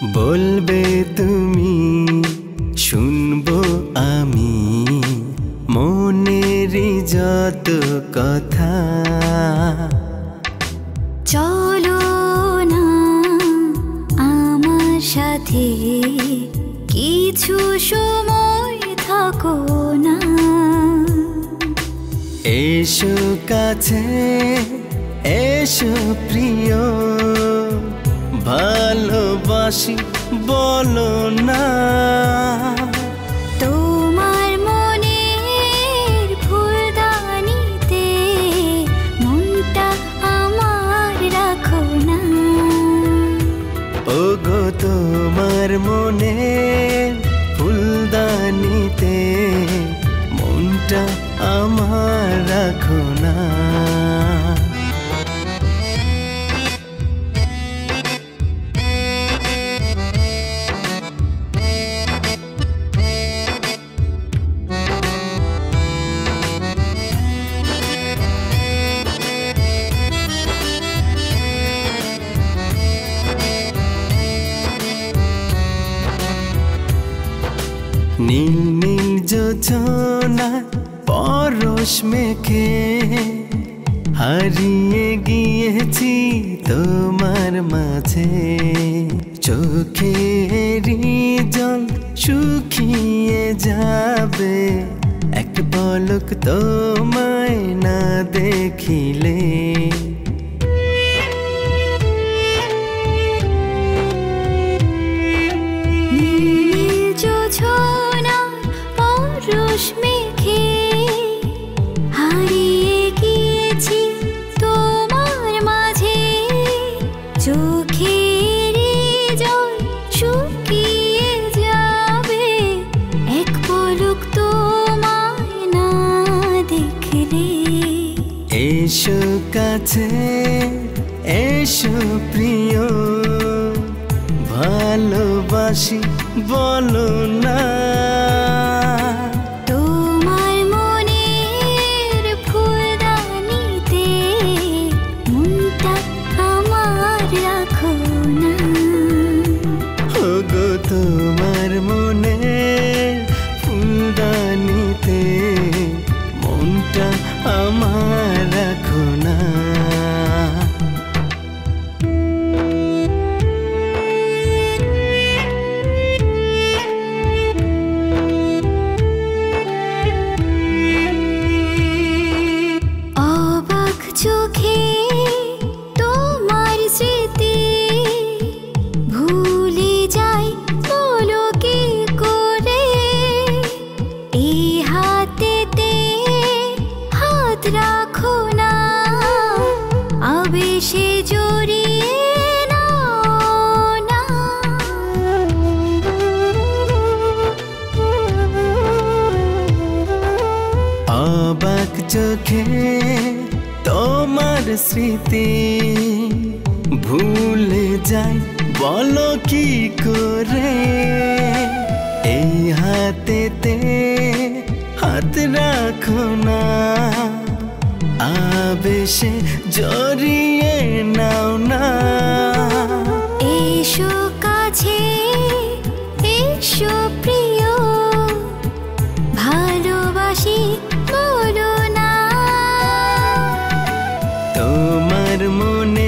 বলবে তুমি শুনবো আমি মনেরই যত কথা। চলো না আমার সাথে কিছু সময় থাকো না। এসো কাছে এসো প্রিয়, ভালোবাসি বলো না। তোমার মনের ফুলদানিতে মনটা আমার রাখো না। ওগো তোমার মনের ফুলদানিতে মনটা আমার রাখো না। নীল নীল যোজনা পরশ মেখে হারিয়ে গিয়েছি তোমার মাঝে। চোখেরই জল শুকিয়ে যাবে এক পলক তোমায় না দেখিলে। মেঘে হারিয়ে গিয়েছি তোমার মাঝে। চোখের জল শুকিয়ে যাবে এক পলক তোমায় না দেখলে। এসো কাছে এসো প্রিয়, ভালোবাসি বলো না। তোমার মনের ফুলদানিতে মনটা আমার রাখো না। ওগো তোমার মনের ফুলদানিতে মনটা আমার রাখো না। চোখে তোমার স্মৃতি ভুলে যাই বলো কি করে। এই হাতেতে হাত রাখো না, আবেশে জড়িয়ে নাও না। অবাক চোখে তোমার স্মৃতি ভুলে যাই বলো কি করে। এই হাতেতে হাত রাখো না, আবেশে জড়িয়ে নাও না। এসো কাছে এসো প্রিয়, ভালোবাসি বলো না। তোমার মনে